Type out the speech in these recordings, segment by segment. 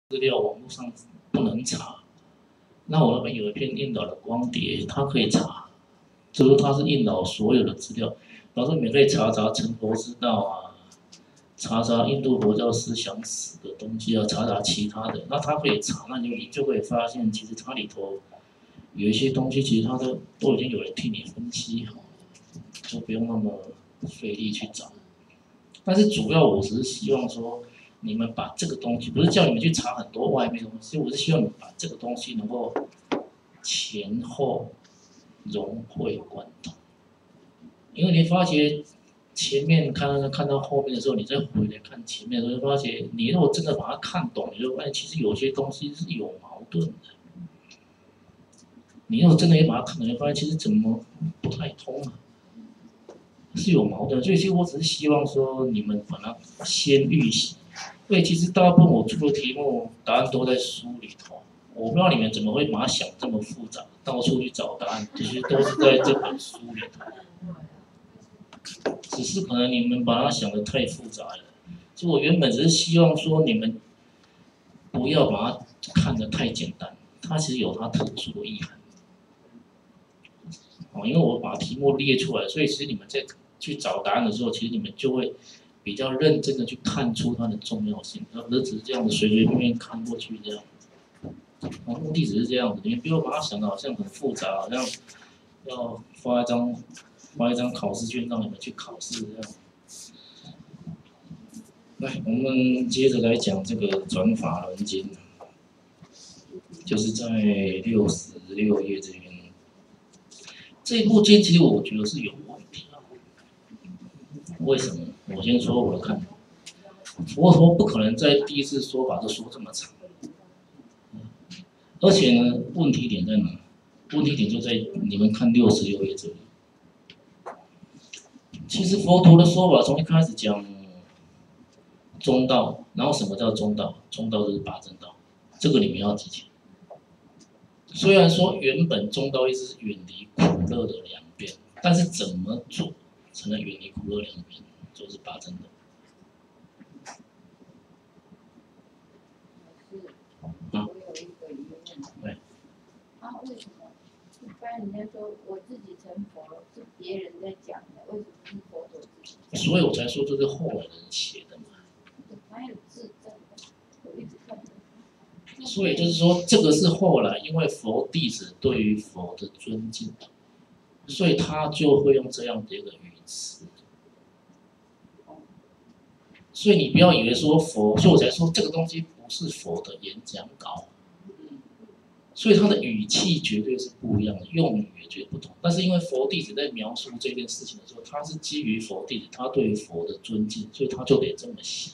资料网络上不能查，那我那边有一片印导的光碟，它可以查，就是它是印导所有的资料，然后你们可以查成佛之道啊，查印度佛教思想史的东西啊，查其他的，那它可以查，那你就可以发现，其实它里头有一些东西，其实它都已经有人替你分析好，就不用那么费力去找。但是主要我只是希望说，你们把这个东西，不是叫你们去查很多外面的东西，我是希望你们把这个东西能够前后融会贯通。因为你发觉前面看到后面的时候，你再回来看前面的时候，就发觉你如果真的把它看懂，你就发现其实有些东西是有矛盾的。你如果真的也把它看懂，你就发现其实怎么不太通啊。是有矛盾，所以其实我只是希望说你们把它先预习。所以其实大部分我出的题目答案都在书里头，我不知道你们怎么会把它想这么复杂，到处去找答案，其实都是在这本书里头。只是可能你们把它想得太复杂了。所以我原本只是希望说你们不要把它看得太简单，它其实有它特殊的意涵。因为我把题目列出来，所以其实你们在去找答案的时候，其实你们就会比较认真的去看出它的重要性，而不是只是这样子随随便便看过去这样。目的只是这样子，你们不要把它想的好像很复杂，好像要发一张考试卷让你们去考试这样。来，我们接着来讲这个转法轮经，就是在66页这边。这部经其实我觉得是有问题的，为什么？我先说我的看法。佛陀不可能在第一次说法就说这么长，而且呢，问题点在哪？问题点就在你们看66页这里。其实佛陀的说法从一开始讲中道，然后什么叫中道？中道就是八正道，这个你们要记起来。虽然说原本中道意思是远离苦乐的两边，但是怎么做才能远离苦乐两边，就是八正道。啊，对。为什么一般人家说我自己成佛是别人在讲的，为什么是佛陀自己讲？所以我才说这是后来的人写的嘛。哪有自证的？我一直看。所以就是说，这个是后来，因为佛弟子对于佛的尊敬，所以他就会用这样的一个语词。所以你不要以为说佛，所以我才说这个东西不是佛的演讲稿，所以他的语气绝对是不一样的，用语也绝对不同。但是因为佛弟子在描述这件事情的时候，他是基于佛弟子他对于佛的尊敬，所以他就得这么写。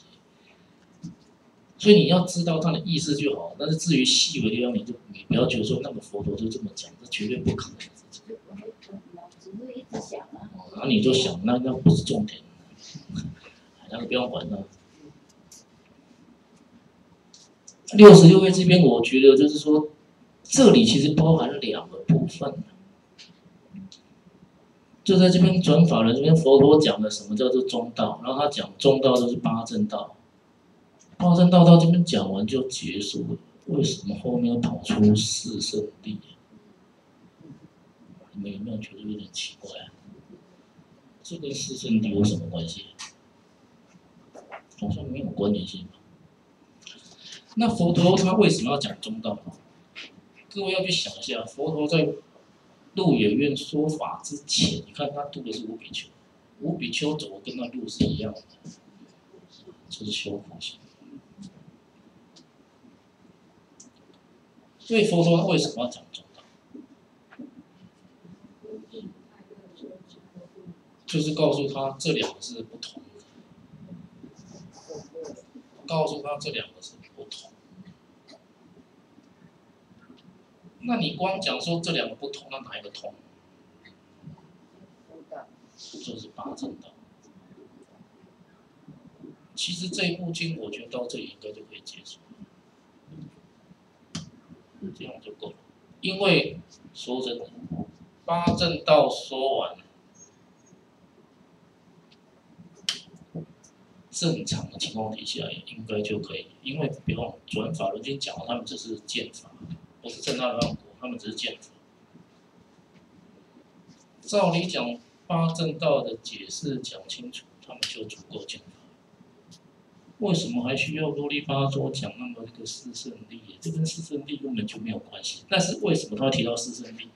所以你要知道它的意思就好，但是至于细微的地方，你不要觉得说那个佛陀就这么讲，这绝对不可能的事情。只是一直想啊。然后你就想，那不是重点，那个不要管了。66页这边，我觉得就是说，这里其实包含了两个部分。就在这边转法轮这边，佛陀讲的什么叫做中道，然后他讲中道就是八正道。八正道到这边讲完就结束了，为什么后面又跑出四圣谛？你们有没有觉得有点奇怪啊？这跟四圣谛有什么关系？好像没有关联性吧？那佛陀他为什么要讲中道？各位要去想一下，佛陀在鹿野苑说法之前，你看他度的是五比丘，五比丘走的跟那路是一样的，就是修苦行。所以佛陀他为什么要讲中道？就是告诉他这两个是不同的，告诉他这两个是不同。那你光讲说这两个不同，那哪一个通？就是八正道。其实这一部经，我觉得到这里应该就可以结束了，这样就够了。因为说真的，八正道说完，正常的情况底下，应该就可以，因为不用转法轮经讲的，他们只是见法，不是正大让果，他们只是见法。照理讲，八正道的解释讲清楚，他们就足够见法。为什么还需要啰里吧嗦讲那么一个四圣谛？这跟四圣谛根本就没有关系。但是为什么他会提到四圣谛？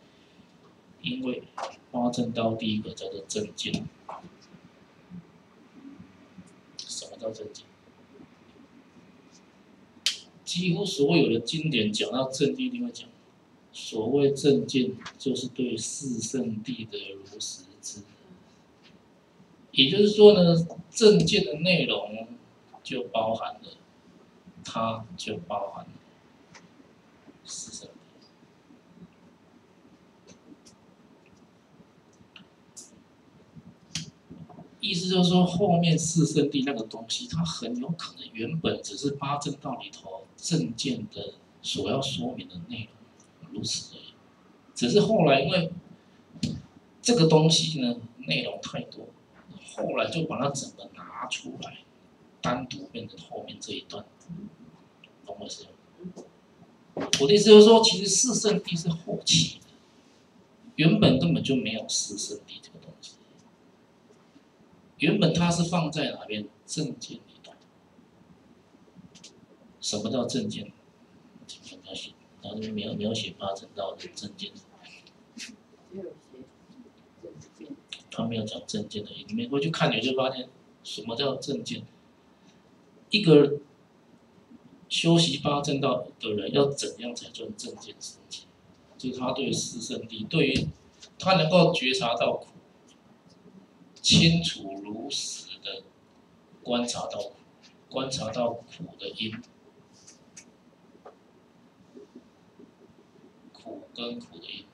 因为八正道第一个叫做正见。什么叫正见？几乎所有的经典讲到正见，一定会讲，所谓正见就是对四圣谛的如实知。也就是说呢，正见的内容就包含了，它就包含了四圣谛。意思就是说，后面四圣谛那个东西，它很有可能原本只是八正道里头正见的所要说明的内容，如此而已。只是后来因为这个东西呢内容太多，后来就把它整个拿出来，单独变成后面这一段，懂我意思吗？我的意思就是说，其实四圣谛是后期的，原本根本就没有四圣谛这个东西。原本它是放在哪边？正见里头。什么叫正见？请不要写，然后没有写八正道的正见。他没有讲正见的意思，你们回去看你就发现，什么叫正见？一个修习八正道的人要怎样才算正见升起？就是他对四圣谛，对于他能够觉察到苦，清楚如实的观察到苦，观察到苦的因，苦跟苦的因，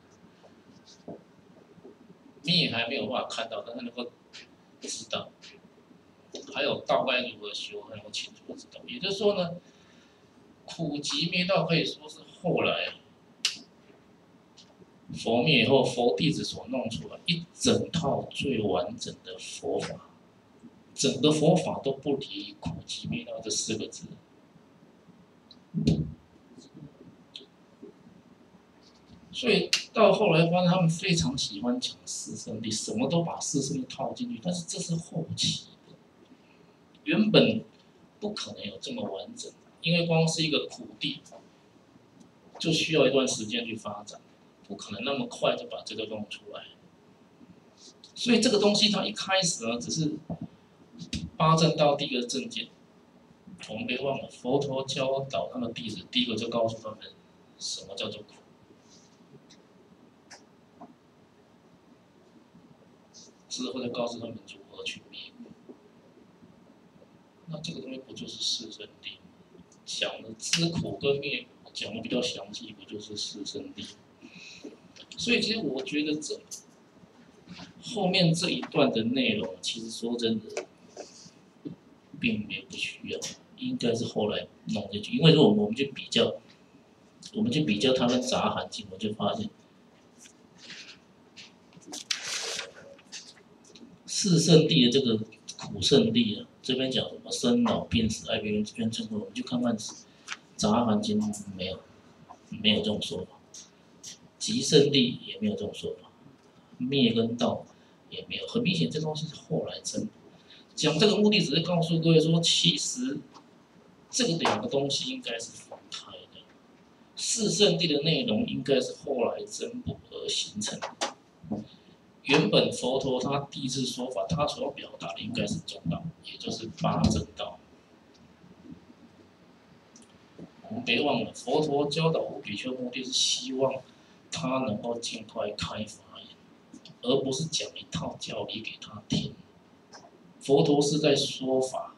灭还没有办法看到，但是能够知道。还有道该如何修，还能够清楚的知道。也就是说呢，苦集灭道可以说是后来佛灭以后，佛弟子所弄出来一整套最完整的佛法。整个佛法都不离苦集灭道这4个字。所以到后来发现他们非常喜欢讲四圣谛，什么都把四圣谛套进去，但是这是后期的，原本不可能有这么完整，因为光是一个苦地，就需要一段时间去发展，不可能那么快就把这个弄出来。所以这个东西它一开始呢，只是八正道第一个正见。我们别忘了，佛陀教导他的弟子，第一个就告诉他们什么叫做苦。之后再告诉他们如何去灭苦。那这个东西不就是四圣谛？讲的知苦跟灭苦，讲的比较详细，不就是四圣谛？所以其实我觉得后面这一段的内容，其实说真的，并没有不需要，应该是后来弄进去。因为我们去比较，它跟杂含经，我就发现。四圣谛的这个苦圣谛啊，这边讲什么生老病死爱别人冤憎会，我们就看看杂含经没有这种说法，极圣谛也没有这种说法，灭跟道也没有，很明显这东西是后来增补。讲这个目的只是告诉各位说，其实这2个东西应该是分开的，四圣谛的内容应该是后来增补而形成的。原本佛陀他第一次说法，他所要表达的应该是中道，也就是八正道。我们别忘了，佛陀教导五比丘目的是希望他能够尽快开法眼，而不是讲一套教理给他听。佛陀是在说法，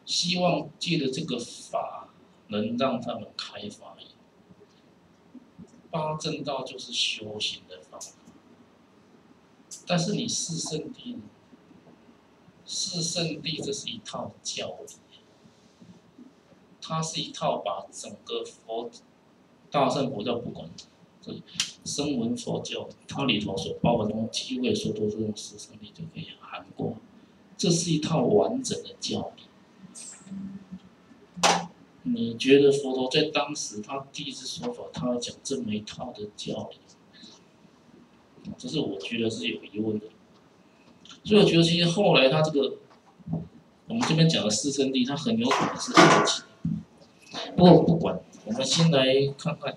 希望借着这个法能让他们开法眼。八正道就是修行的方法。但是你四圣谛呢？四圣谛这是一套教理，它是一套把整个大乘佛教不管，这声闻佛教它里头所包含的几乎可以说都是用四圣谛就可以涵过。这是一套完整的教理。你觉得佛陀在当时他第一次说法，他要讲这么一套的教理？这是我觉得是有疑问的。所以我觉得其实后来他这个，我们这边讲的四圣谛，它很有可能是后期。不过不管，我们先来看看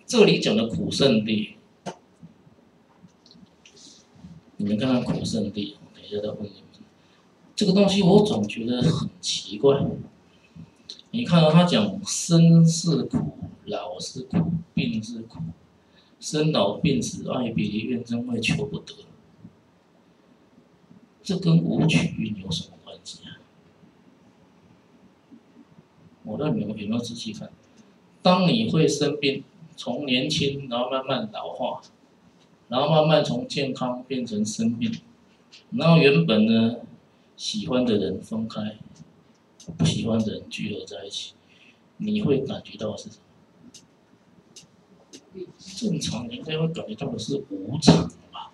这里讲的苦圣谛。你们看看苦圣谛，等一下再问你们。这个东西我总觉得很奇怪。你看到他讲生是苦，老是苦，病是苦，生老病死，爱别离，怨憎会，求不得。这跟五取蕴有什么关系啊？我让你们有没有仔细看？当你会生病，从年轻，然后慢慢老化，然后慢慢从健康变成生病，然后原本呢喜欢的人分开，不喜欢的人聚合在一起，你会感觉到的是什么？正常你应该会感觉到的是无常吧，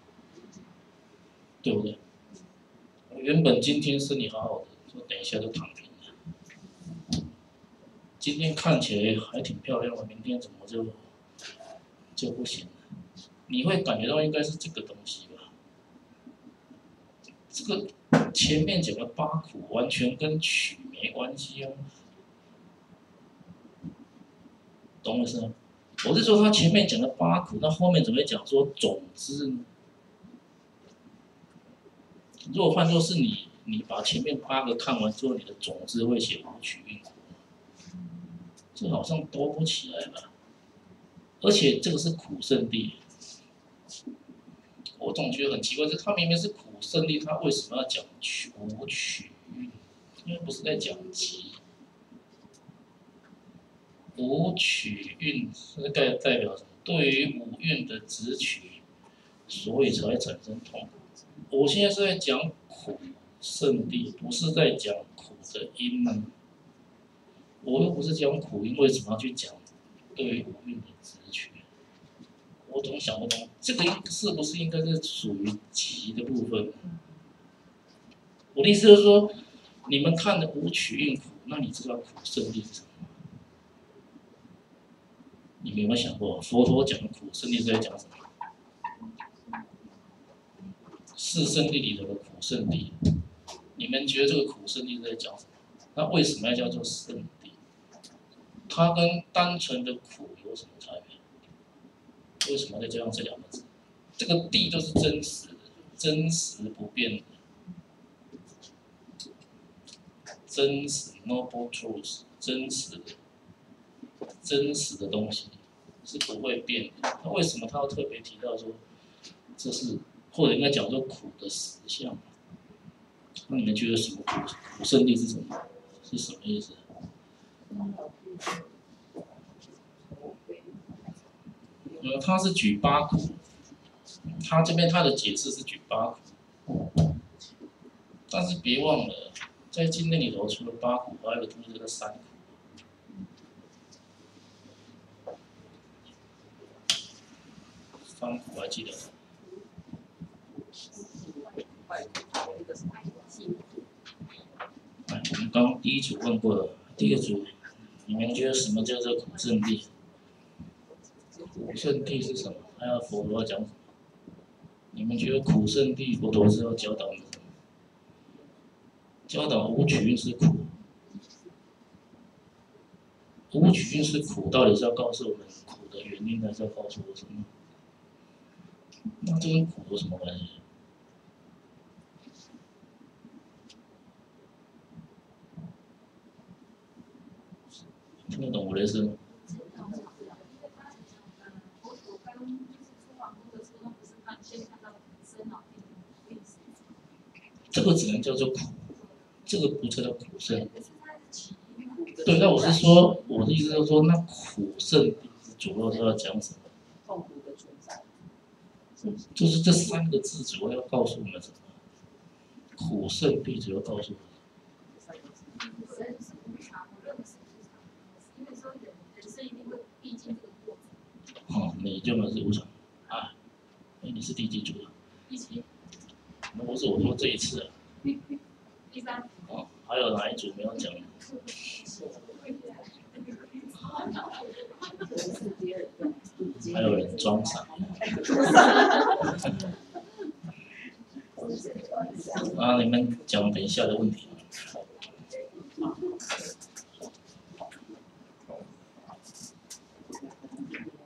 对不对？原本今天身体好好的，说等一下就躺平了。今天看起来还挺漂亮的，明天怎么就不行了？你会感觉到应该是这个东西吧？这个前面讲的八苦完全跟取没关系哦，懂我意思吗？我是说他前面讲的八苦，那后面怎么会讲说种子呢？如果换作是你把前面8个看完之后，你的种子会写无取蕴苦，这好像多不起来吧？而且这个是苦圣谛，我总觉得很奇怪，是他明明是苦圣谛，他为什么要讲无取蕴？因为不是在讲集。无取蕴是代表什么？对于五蕴的执取，所以才会产生痛苦。我现在是在讲苦圣谛，不是在讲苦的因呢。我又不是讲苦因，为什么要去讲对于五蕴的执取？我总想不通，这个是不是应该是属于集的部分？我的意思就是说，你们看的无取蕴苦，那你知道苦圣谛是什么？你们有没有想过，佛陀讲的苦圣谛是在讲什么？四圣谛里头的苦圣谛，你们觉得这个苦圣谛是在讲什么？那为什么要叫做圣谛？它跟单纯的苦有什么差别？为什么再加上这2个字？这个谛就是真实的，真实不变的，真实 noble truth， 真实的东西是不会变的。那为什么他要特别提到说这是，或者应该讲说苦的实相？那你们觉得什么苦圣谛是什么？是什么意思？他是举8苦，他这边他的解释是举8苦，但是别忘了，在经典里头除了8苦，还有一个东西叫3苦。3苦还记得吗？我们刚第1组问过了，第2组，你们觉得什么叫做苦圣谛？苦圣谛是什么？还有佛陀要讲什么？你们觉得苦圣谛佛陀是要教导你什么？教导无取蕴是苦。无取蕴是苦，到底是要告诉我们苦的原因，还是要告诉我什么？那这跟苦有什么关系？听得懂我的意思吗？这个只能叫做苦，这个不叫做苦圣。对，那我是说，我的意思就是说，那苦圣谛主要是要讲什么？痛苦的存在。就是这3个字主要告诉我们什么？苦圣谛主要告诉我们。你就能是无常啊。你是第几组啊？第7。那不是我说这一次啊。第3。哦，还有哪一组没有讲？还有人装傻。啊，你们讲等一下的问题。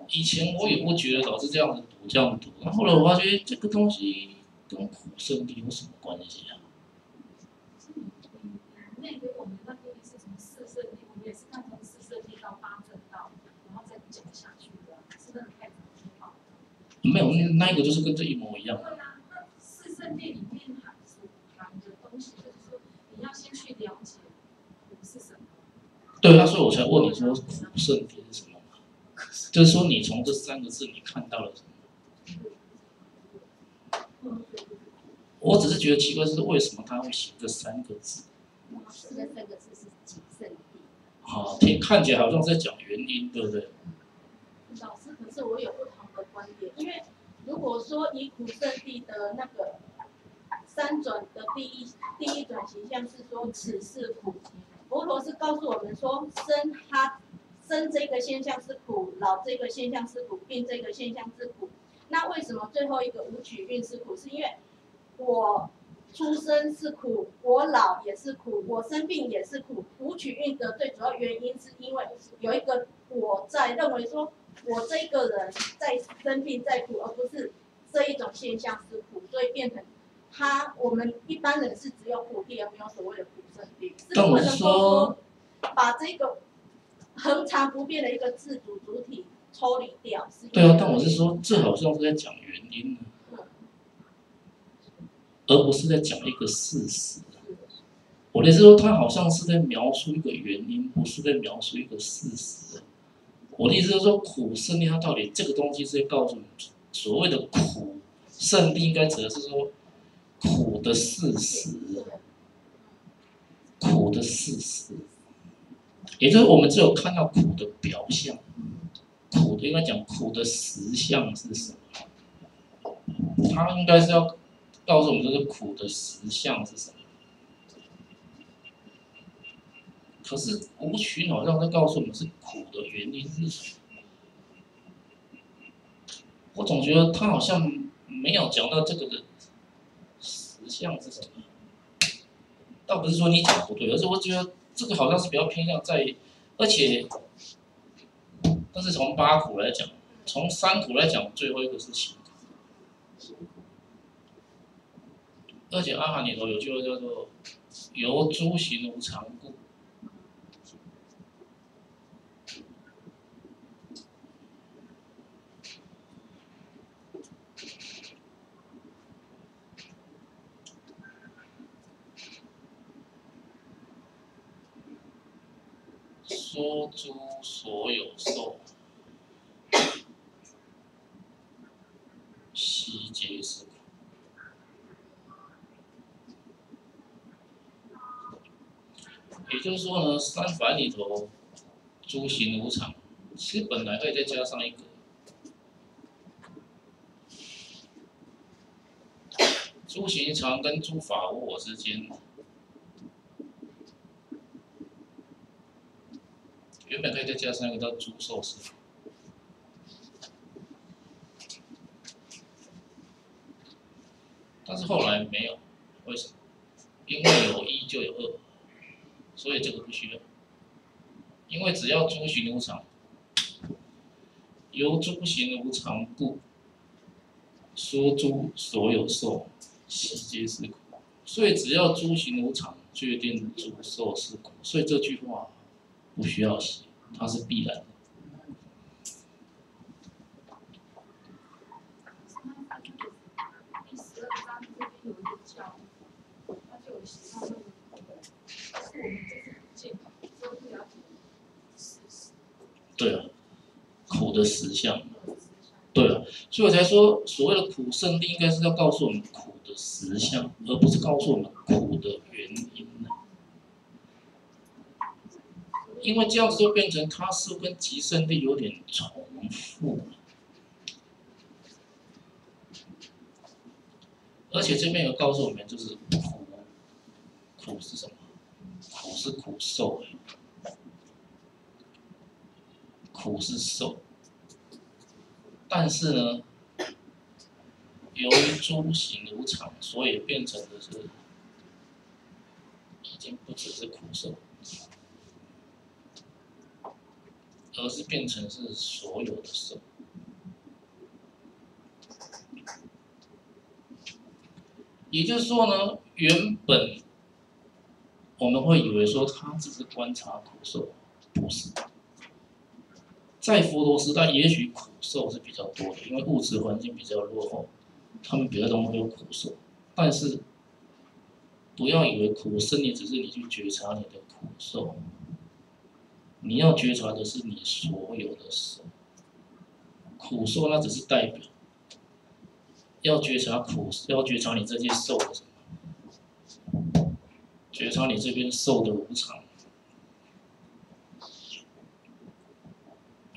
以前我也不觉得老是这样子读，这样读，后来我发觉这个东西跟苦圣地有什么关系啊？那个我们那个是从4圣地，我们也是看从4圣地到8正道，然后再讲下去的，是那个太长了。没有，那一个就是跟这一模一样。对啊，那4圣地里面含的东西，就是说你要先去了解苦是什么。对啊，所以我才问你说苦圣地是什么嘛？就是说你从这3个字你看到了什么？我只是觉得奇怪，是为什么他会写这3个字？这3个字是几圣地？好，看起来好像在讲原因，对不对？老师，可是我有不同的观点，因为如果说以苦圣地的那个3转的第一转形象是说此是苦，佛陀是告诉我们说生这个现象是苦，老这个现象是苦，病这个现象是苦。那为什么最后一个无取运是苦？是因为我出生是苦，我老也是苦，我生病也是苦。无取运的最主要原因是因为有一个我在认为说，我这个人在生病在苦，而不是这一种现象是苦，所以变成我们一般人是只有苦地，而没有所谓的苦圣地，是不能够说把这个恒常不变的一个自主主体抽离掉。对啊，但我是说，这好像是在讲原因呢。而不是在讲一个事实。我的意思说，他好像是在描述一个原因，不是在描述一个事实。我的意思是说，苦圣地它到底这个东西是在告诉你，所谓的苦圣地应该指的是说苦的事实，苦的事实，也就是我们只有看到苦的表象，苦的应该讲苦的实相是什么？它应该是要告诉我们这个苦的实相是什么？可是无取好像在告诉我们是苦的原因是什么？我总觉得他好像没有讲到这个的实相是什么。倒不是说你讲不对，而是我觉得这个好像是比较偏向在，而且，但是从8苦来讲，从3苦来讲，最后一个是行苦。而且阿含里头有句话叫做"由诸行无常故"，说诸所有受，悉皆是苦。也就是说呢，3法里头，诸行无常，其实本来可以再加上一个，诸行常跟诸法无我之间，原本可以再加上一个叫诸受是苦。但是后来没有，为什么？因为有一就有2。所以这个不需要，因为只要诸行无常，由诸行无常故，说诸所有受，悉皆是苦。所以只要诸行无常，决定诸受是苦。所以这句话不需要写，它是必然的。第12章这边有一个教，他就有写到那个。我们这是不健康，所以不了解事实。对啊，苦的实相。对啊，所以我才说，所谓的苦圣地应该是要告诉我们苦的实相，而不是告诉我们苦的原因。因为这样子就变成它是跟极圣地有点重复了。而且这边有告诉我们，就是苦是什么？苦是苦受，苦是受。但是呢，由于诸行无常，所以变成的是已经不只是苦受，而是变成是所有的受。也就是说呢，原本我们会以为说他只是观察苦受，不是。在佛陀时代，也许苦受是比较多的，因为物质环境比较落后，他们别的东西会有苦受。但是不要以为苦胜利只是你去觉察你的苦受，你要觉察的是你所有的受。苦受那只是代表，要觉察苦，要觉察你这些受的什么？觉察你这边受的无常。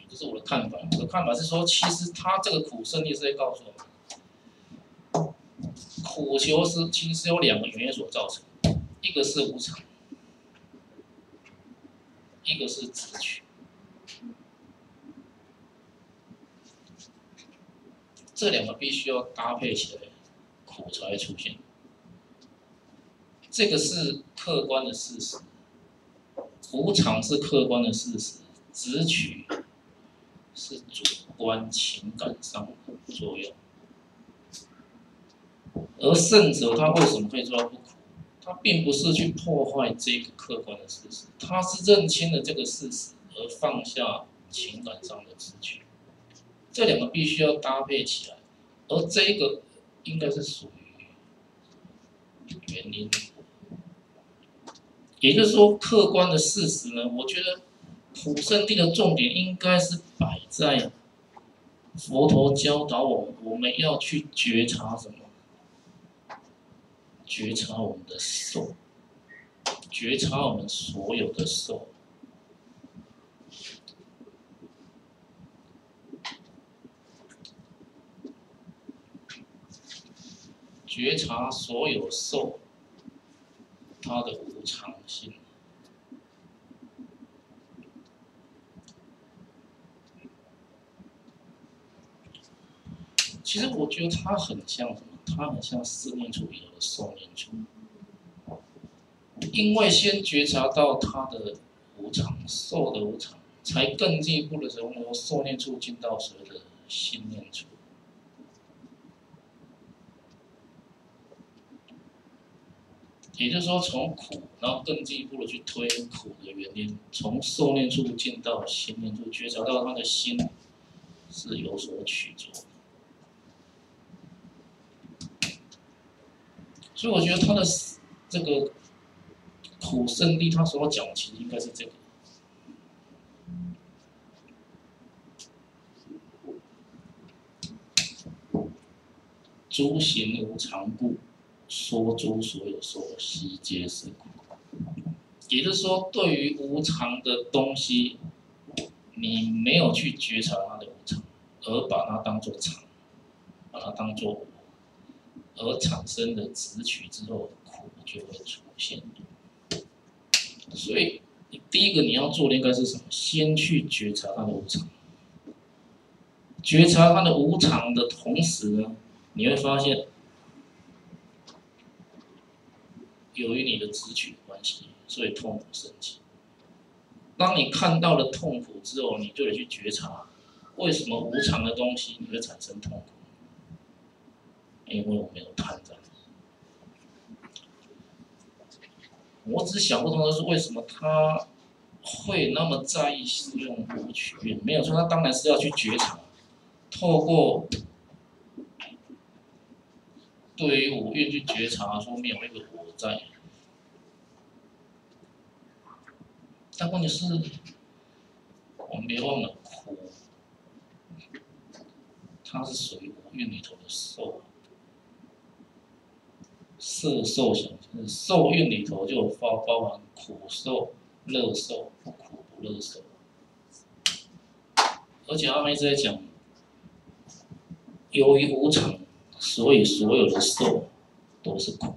这是我的看法。我的看法是说，其实他这个苦胜利是在告诉我们，苦求是其实是由两个原因所造成，一个是无常，一个是执取。这两个必须要搭配起来，苦才会出现。这个是客观的事实，无常是客观的事实，执取是主观情感上的作用。而圣者他为什么会做到不苦？他并不是去破坏这个客观的事实，他是认清了这个事实，而放下情感上的执取。这两个必须要搭配起来，而这一个应该是属于原因。也就是说，客观的事实呢，我觉得普圣谛的重点应该是摆在佛陀教导我们要去觉察什么？觉察我们的受，觉察我们所有的受。觉察所有受，它的无常性。其实我觉得它很像什么？它很像四念处里头的受念处。因为先觉察到它的无常，受的无常，才更进一步的时候，由受念处进到所谓的心念处。也就是说，从苦，然后更进一步的去推苦的原因，从受念处进到心念处，觉察到他的心是有所取着。所以我觉得他的这个苦胜利，他所讲的其实应该是这个。诸行无常故，说诸所有受悉皆是苦。也就是说，对于无常的东西，你没有去觉察它的无常，而把它当作常，把它当作我，而产生的执取之后，苦就会出现。所以，第一个你要做的应该是什么？先去觉察它的无常。觉察它的无常的同时呢，你会发现，由于你的执取的关系，所以痛苦升起。当你看到了痛苦之后，你就得去觉察，为什么无常的东西你会产生痛苦？因为我没有贪婪。我只想不通的是，为什么他会那么在意使用无取愿？没有错，他当然是要去觉察，透过对于五蕴去觉察，说没有一个我在。但问题是，我们别忘了苦，它是属于五蕴里头的受。色受想行识，受蕴里头就有包含苦受、乐受、不苦不乐受。而且他们一直在讲，由于无常，所以所有的受都是苦。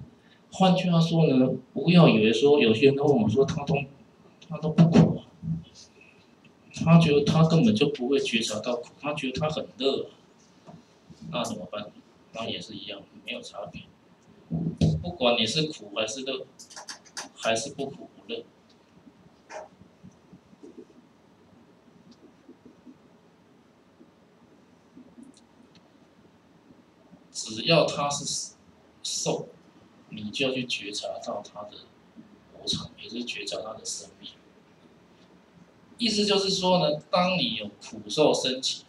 换句话说呢，不要以为说有些人都问我说他都不苦啊，他觉得他根本就不会觉察到苦，他觉得他很乐，那怎么办？那也是一样，没有差别。不管你是苦还是乐，还是不苦不乐。只要它是受，你就要去觉察到它的无常，也就是觉察它的生命。意思就是说呢，当你有苦受升起，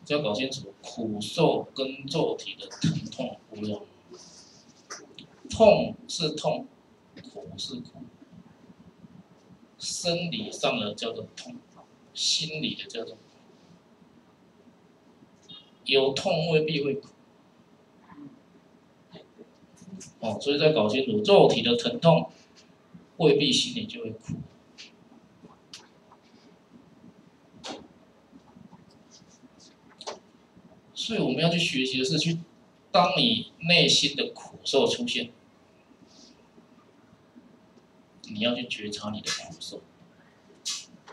就要搞清楚苦受跟肉体的疼痛不一样。痛是痛，苦是苦。生理上的叫做痛，心理的叫做苦。有痛未必会苦。所以再搞清楚，肉体的疼痛未必心里就会苦。所以我们要去学习的是当你内心的苦受出现，你要去觉察你的苦受，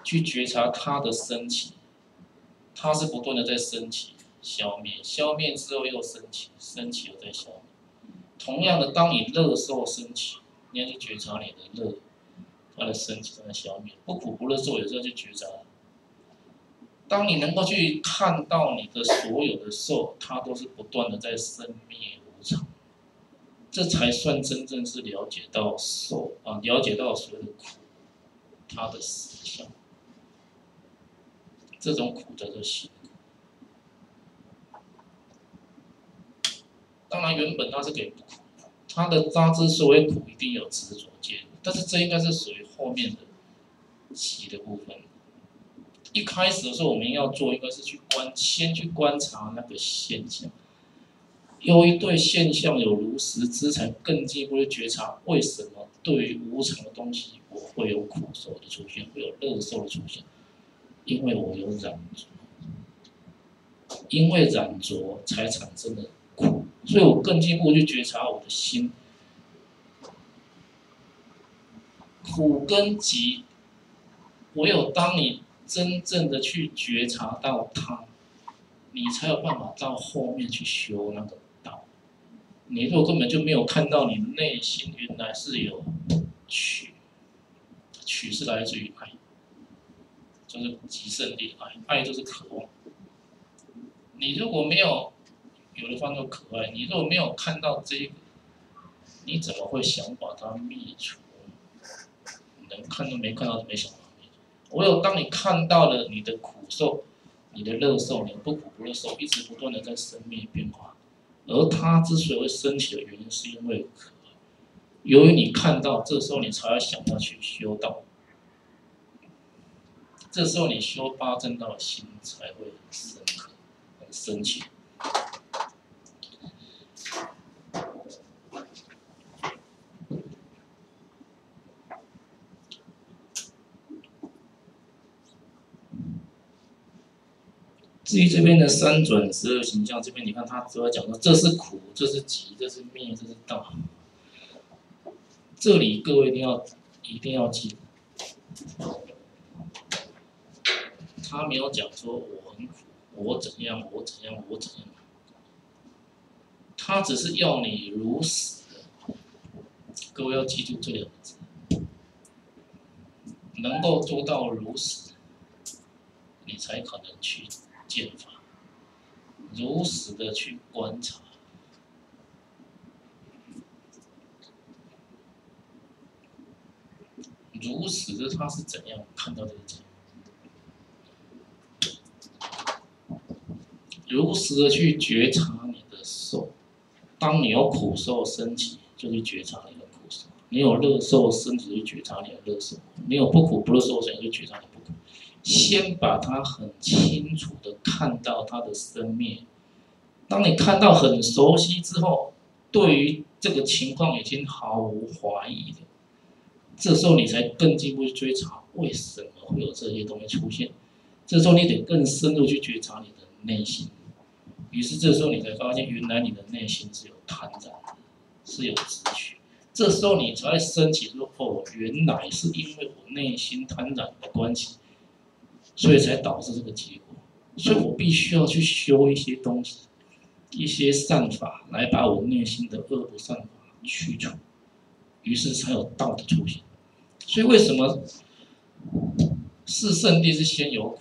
去觉察它的升起，它是不断的在升起、消灭，消灭之后又升起，升起又在消灭。同样的，当你乐受升起，你要去觉察你的乐，它的升起、它的消灭，不苦不乐受，有时候去觉察。当你能够去看到你的所有的受，它都是不断的在生灭无常，这才算真正是了解到受啊，了解到所有的苦，它的实相。这种苦叫做行苦。当然，原本它是给不苦，它之所以苦，一定有执着介入，但是这应该是属于后面的习的部分。一开始的时候，我们要做应该是先去观察那个现象，有一对现象有如实知，才更进一步的觉察为什么对于无常的东西，我会有苦受的出现，会有乐受的出现，因为我有染着，因为染着才产生的苦，所以我更进一步去觉察我的心，苦跟集，唯有当你真正的去觉察到它，你才有办法到后面去修那个道。你如果根本就没有看到你内心原来是有取是来自于爱，就是极胜利爱，爱就是渴望。你如果没有的翻作可爱，你如果没有看到这个，你怎么会想把它灭除？能看都没看到，都没想到。唯有当你看到了你的苦受、你的乐受、你的不苦不乐受，一直不断的在生灭变化，而它之所以会升起的原因，是因为渴。由于你看到，这时候你才会想要去修道，这时候你修八正道的心才会很深刻、很深切。至于这边的三转12形象，这边你看他只会讲说，这是苦，这是集，这是灭，这是道。这里各位一定要记得，他没有讲说我很苦，我怎样，我怎样，我怎样。他只是要你如实的，各位要记住这两个字，能够做到如实，你才可能去见法，如实的去观察，如实的他是怎样看到这个境，如实的去觉察你的受。当你有苦受升起，就去觉察你的苦受；你有乐受升起，就觉察你的乐受；你有不苦不乐受升起，就觉察你不苦。先把它很清楚的看到它的生灭。当你看到很熟悉之后，对于这个情况已经毫无怀疑了，这时候你才更进一步去追查为什么会有这些东西出现。这时候你得更深入去觉察你的内心。于是这时候你才发现，原来你的内心是有贪婪，是有执取。这时候你才会升起说，哦，原来是因为我内心贪婪的关系，所以才导致这个结果。所以我必须要去修一些东西，一些善法，来把我内心的恶不善法去除，于是才有道的出现。所以为什么四圣谛是先有苦，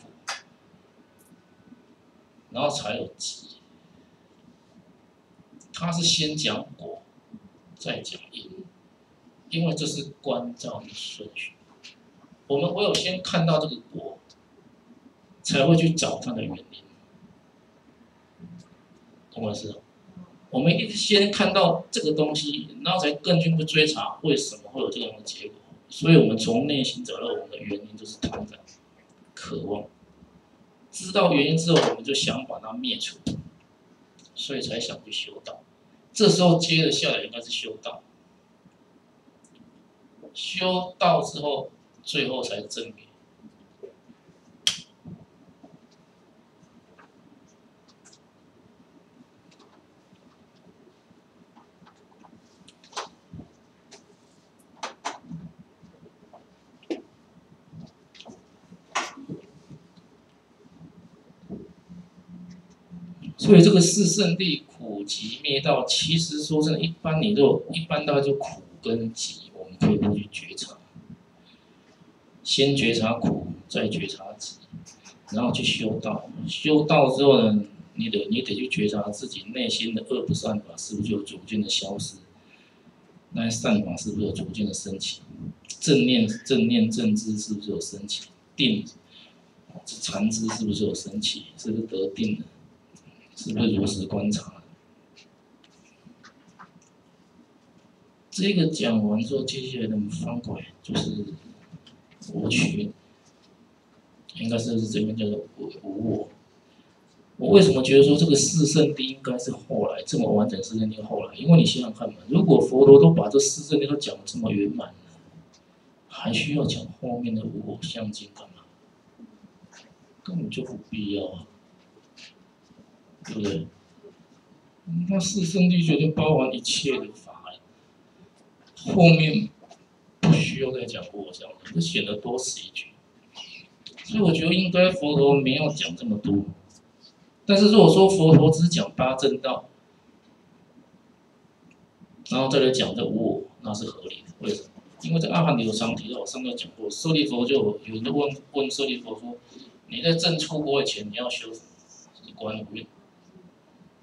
然后才有集？它是先讲果，再讲因，因为这是观照的顺序。我们唯有先看到这个果，才会去找它的原因。懂我意思？我们一定是先看到这个东西，然后才更进一步追查为什么会有这样的结果。所以我们从内心找到我们的原因，就是贪婪、渴望。知道原因之后，我们就想把它灭除，所以才想去修道。这时候接着下来应该是修道，修道之后，最后才正灭。所以这个四圣谛苦集灭道，其实说真的，一般大概就苦跟集，我们可以不去觉察，先觉察苦，再觉察集，然后去修道。修道之后呢，你得去觉察自己内心的恶不善法是不是就逐渐的消失，那些善法是不是有逐渐的升起，正念正知是不是有升起，定禅知是不是有升起，是不是得定了？是不是如实观察？这个讲完之后，接下来的方轨就是我取，应该是这边叫做无我。我为什么觉得说这个四圣谛应该是后来这么完整四圣谛后来？因为你想想看嘛，如果佛陀都把这四圣谛都讲得这么圆满了，还需要讲后面的无我相近干嘛？根本就不必要啊。对不对？那四圣谛绝对包含一切的法，后面不需要再讲过这样，这显得多此一举。所以我觉得应该佛陀没有讲这么多。但是如果说佛陀只讲八正道，然后再来讲这无我，那是合理的。为什么？因为这阿含流常提到，我上次讲过，舍利佛就有人问舍利佛说：“你在正出国以前，你要修什么？是观无蕴。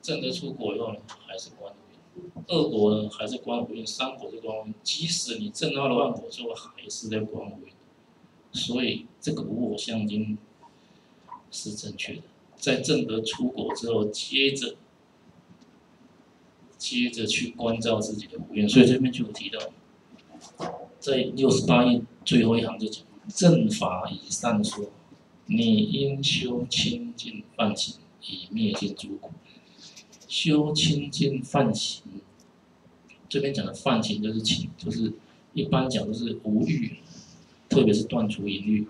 正得出国以后呢，还是观无蕴；二果呢，还是观无蕴；三果是观无蕴。即使你证到了万果之后，还是在观无蕴。所以这个无我相经是正确的。在正得出果之后，接着去关照自己的无蕴。所以这边就有提到，在68页最后一行就讲：正法以善说，你应修清净梵行，以灭尽诸苦。修清净梵行，这边讲的梵行就是就是一般讲就是无欲，特别是断除淫欲。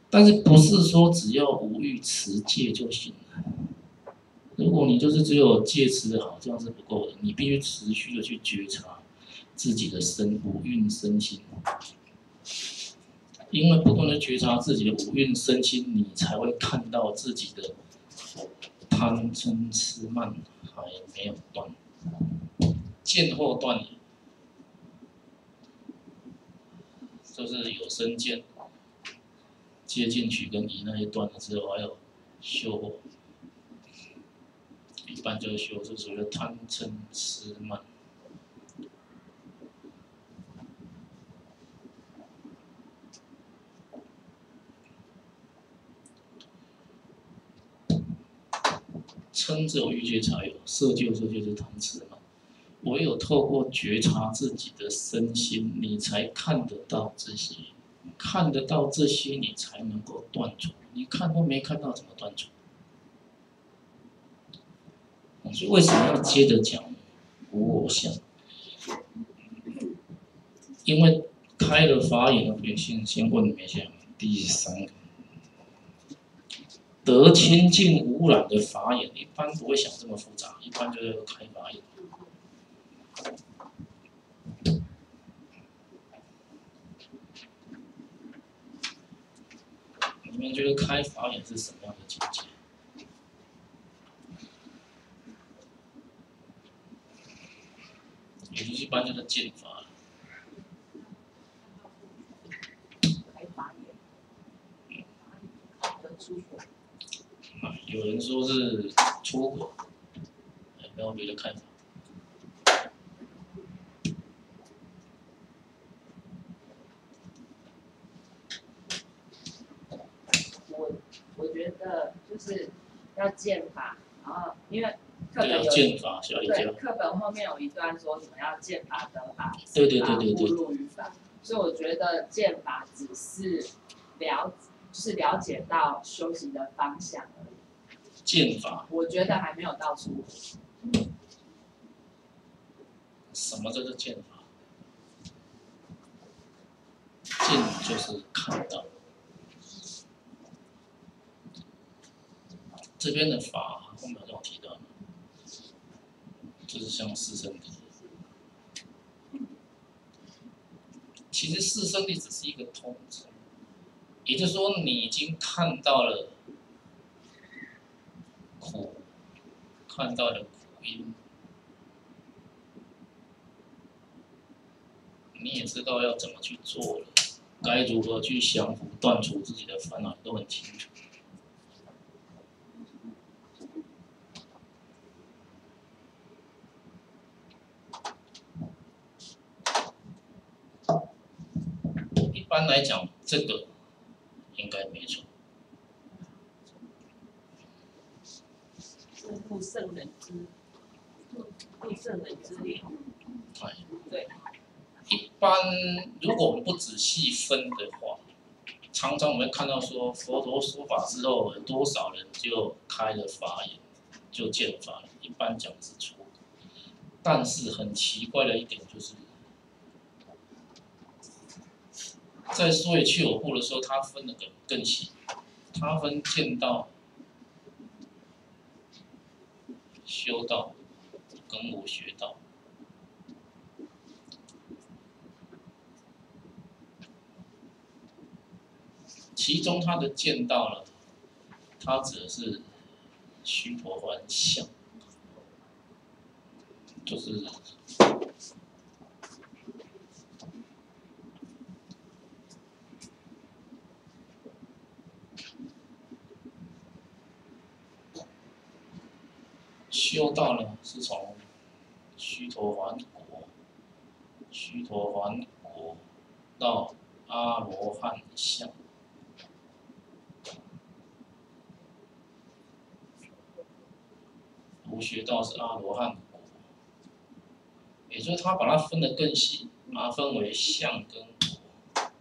但是不是说只要无欲持戒就行了？如果你就是只有戒持的好，这样是不够的，你必须持续的去觉察自己的五蕴身心，因为不断的觉察自己的五蕴身心，你才会看到自己的贪嗔痴慢还没有断，见或断也，就是有生见、接近取跟疑那些断了之后，还有修惑，一般就是修是所谓的贪嗔痴慢。嗔只有欲界才有，色就是贪痴慢。唯有透过觉察自己的身心，你才看得到这些，看得到这些，你才能够断除。你看都没看到，怎么断除？所以为什么要接着讲无我相？因为开了法眼，先问你们一下，第3个。得清净无染的法眼，一般不会想这么复杂，一般就是开法眼。们觉得开法眼是什么样的境界？也就是一般就是见法。开法眼，得出国。有人说是出国，没有别的看法。我觉得就是要见法，然后因为课本有见法，小李对课本后面有一段说什么要见法得法，对，误入于法，所以我觉得见法只是就是了解到修行的方向而已。见法，我觉得还没有到出国。什么叫做见法？见就是看到。这边的法后面有提到，就是像四圣谛。其实四圣谛只是一个通称，也就是说你已经看到了苦，看到了苦因，你也知道要怎么去做了，该如何去降伏、断除自己的烦恼，都很清楚。一般来讲，这个应该没错。入圣人之力。对。一般如果我们不仔细分的话，常常我们会看到说，佛陀说法之后，有多少人就开了法眼，就见法了。一般讲是错的，但是很奇怪的一点就是，在说去有部的时候，他分的更细，他分见道、修道跟无学道。其中他的见道呢，他指的是须陀洹相，就是修道呢是从须陀洹果到阿罗汉相。无学道是阿罗汉果，也就是他把它分得更细，把它分为相跟果。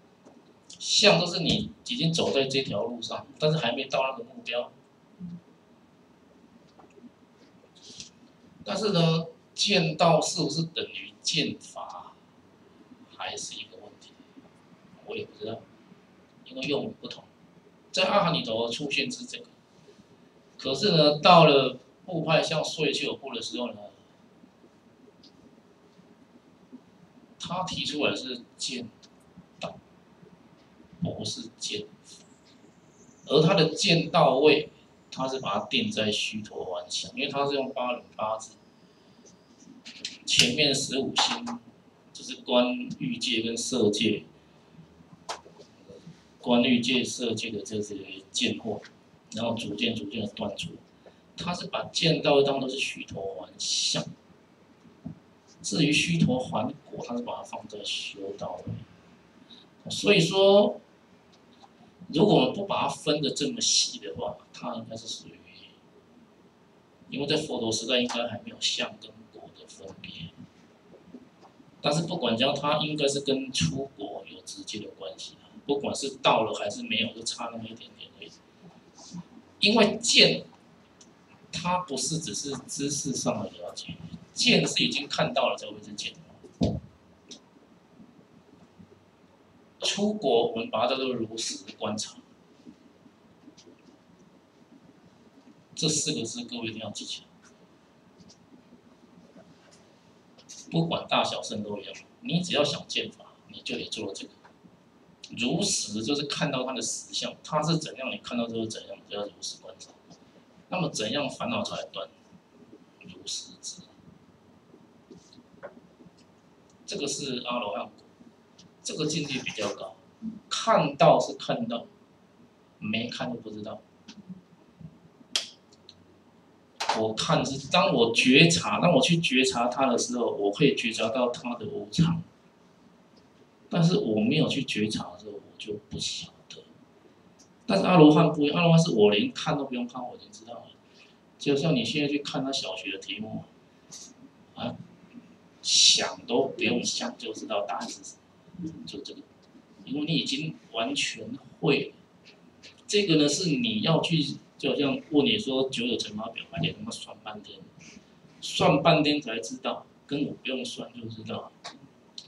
相就是你已经走在这条路上，但是还没到那个目标。但是呢，见道是不是等于见法，还是一个问题，我也不知道，因为用语不同。在阿含里头出现是这个，可是呢，到了部派像说去有部的时候呢，他提出来是见道，不是见法，而他的见道位，他是把它定在须陀洹相，因为他是用八轮八字，前面15星就是观欲界跟色界，观欲界、色界的这些见惑，然后逐渐的断除。他是把见道当作是须陀洹相，至于须陀洹果，他是把它放在修道位。所以说，如果我们不把它分得这么细的话，它应该是属于，因为在佛陀时代应该还没有相跟果的分别。但是不管怎样，它应该是跟出国有直接的关系，不管是到了还是没有，就差那么一点点而已。因为见，它不是只是知识上的了解，见是已经看到了才会是见。出国我们把它叫做如实观察，这4个字各位一定要记起来。不管大小圣都一样，你只要想见法，你就得做这个。如实就是看到它的实相，它是怎样，你看到就是怎样，就要如实观察。那么怎样烦恼才断？如实知。这个是阿罗汉果，这个境界比较高。看到是看到，没看就不知道。我看是当我觉察，当我去觉察它的时候，我可以觉察到它的无常。但是我没有去觉察的时候，我就不晓得。但是阿罗汉不一样，阿罗汉是我连看都不用看，我已经知道了。就像你现在去看他小学的题目，啊，想都不用想就知道答案是什么，就这个，因为你已经完全会了。这个呢是你要去，就好像问你说9乘法表，而且他妈算半天，算半天才知道，跟我不用算就知道。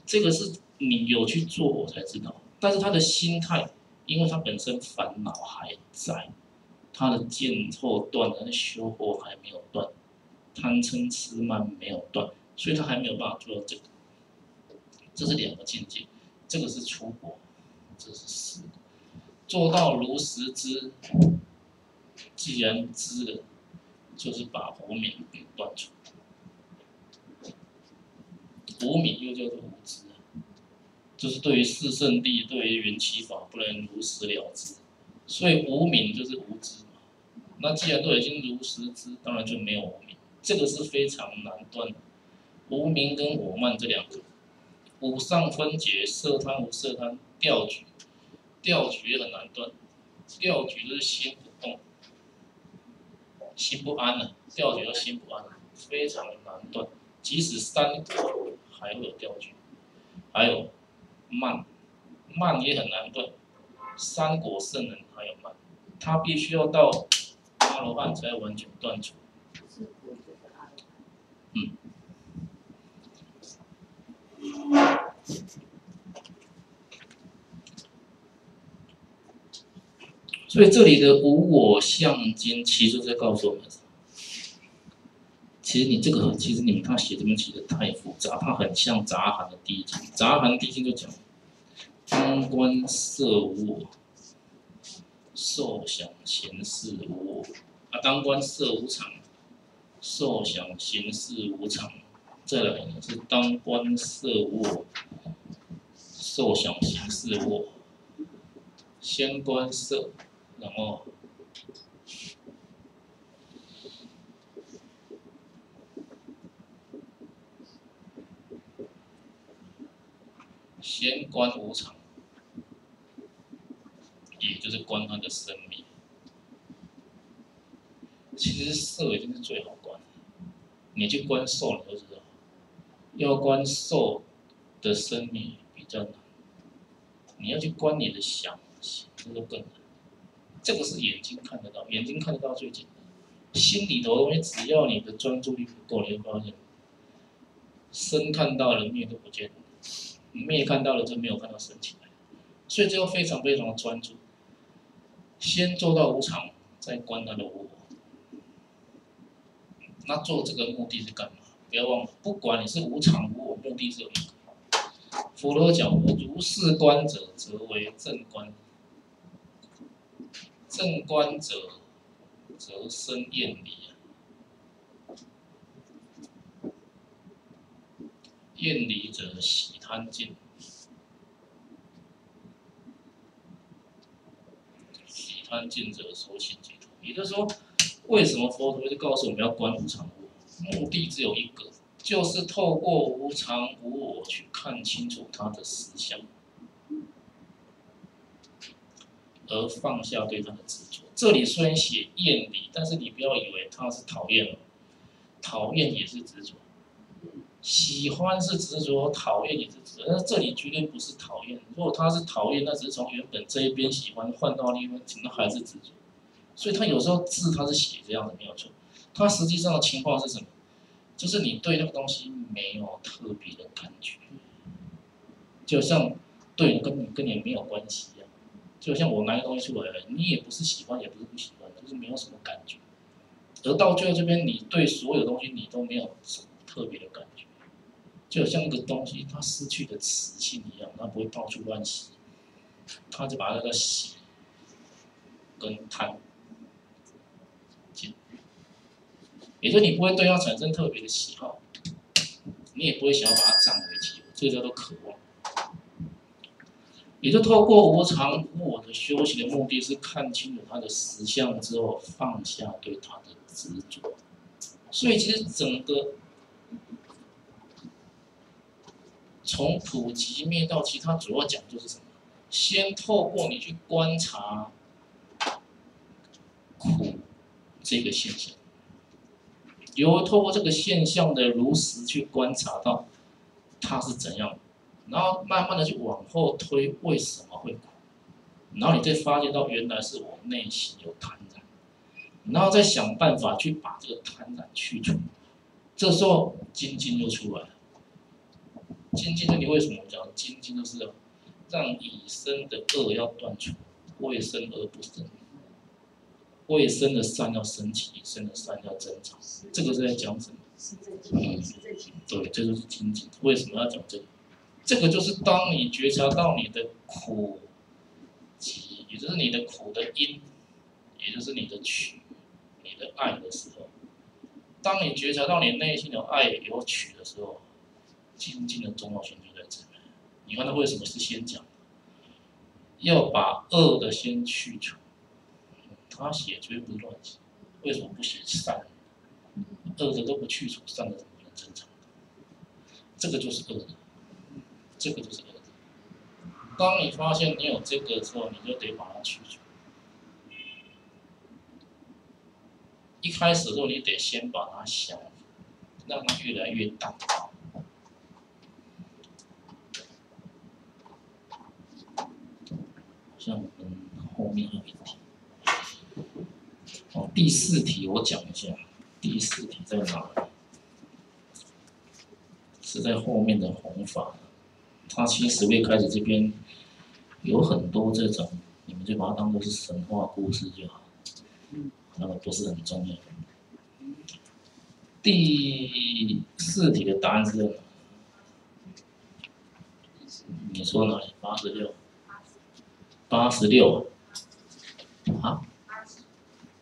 这个是你有去做我才知道，但是他的心态，因为他本身烦恼还在，他的见错断，他的修惑还没有断，贪嗔痴慢没有断，所以他还没有办法做到这个。这是2个境界，这个是出果，这是4个。做到如实知，既然知了，就是把无明给断除。无明又叫做无知，就是对于四圣谛、对于缘起法不能如实了知，所以无明就是无知嘛。那既然都已经如实知，当然就没有无明，这个是非常难断的。无明跟我慢这2个，五上分解，色贪无色贪，调举，调举也很难断。调举就是心不动，心不安了，调举到心不安，非常难断。即使3果还会有调举，还有慢，慢也很难断。3果圣人还有慢，他必须要到阿罗汉才完全断除。所以这里的无我相经，其实在告诉我们，其实你这个，其实你们他写这边写的太复杂，它很像杂含的第一经。杂含第一经就讲，当观色无我，受想行识无我，当观色无常，受想行识无常。再来呢是当观色无我，受想行识无我。先观色，然后先观无常，也就是观它的生灭。其实色已经是最好观的，你去观受，你都知道，要观受的生灭比较难，你要去观你的想行，这个更难。这个是眼睛看得到，眼睛看得到最简单，心里头的东西，只要你的专注力不够，你会发现，生看到了，灭都不见了。灭看到了就没有看到升起来，所以这要非常非常的专注。先做到无常，再观它的无我。那做这个目的是干嘛？不要忘了，不管你是无常无我，目的只有一个。佛陀讲的如是观者，则为正观。正观者，则生厌离。厌离者，喜贪尽。喜贪尽者，所行解脱。也就是说，为什么佛陀就告诉我们要观无常无我？目的只有一个，就是透过无常无我去看清楚它的实相，而放下对它的执着。这里虽然写厌离，但是你不要以为它是讨厌了，讨厌也是执着。喜欢是执着，讨厌也是执着，但是这里绝对不是讨厌。如果他是讨厌，那只是从原本这一边喜欢换到另一边，那还是执着。所以他有时候字他是写这样的没有错，他实际上的情况是什么？就是你对那个东西没有特别的感觉，就像对跟你没有关系一样。就像我拿一个东西出来了，你也不是喜欢，也不是不喜欢，就是没有什么感觉。而到最后这边，你对所有东西你都没有什么特别的感觉。就像一个东西，它失去的磁性一样，它不会到处乱吸。他就把那个喜跟贪尽，也就是你不会对他产生特别的喜好，你也不会想要把它占为己有，这个叫做渴望。也就透过无常无我的修行的目的是看清楚他的实相之后，放下对他的执着。所以其实整个从普及灭道，其实它主要讲就是什么？先透过你去观察苦这个现象，透过这个现象的如实去观察到它是怎样，然后慢慢的去往后推为什么会苦，然后你再发现到原来是我内心有贪婪，然后再想办法去把这个贪婪去除。这时候精进就出来了。精进这里为什么讲精进，就是让已生的恶要断除，未生而不生，未生的善要升起，已生的善要增长。这个是在讲什么？对，这就是精进。为什么要讲这个？这个就是当你觉察到你的苦集，也就是你的苦的因，也就是你的取、你的爱的时候，当你觉察到你内心有爱有取的时候，精进的重要性就在这里。你看他为什么是先讲，要把恶的先去除。他写绝对不是乱写，为什么不写善？恶的都不去除，善的怎么能增长？这个就是恶的，这个就是恶的。当你发现你有这个的时候，你就得把它去除。一开始的时候，你得先把它想，让它越来越淡。像我们后面还有一题，第4题我讲一下，第4题在哪里？是在后面的弘法。它其实会开始这边有很多这种，你们就把它当作是神话故事就好，那个不是很重要。第4题的答案是在哪？你说哪里？86。86啊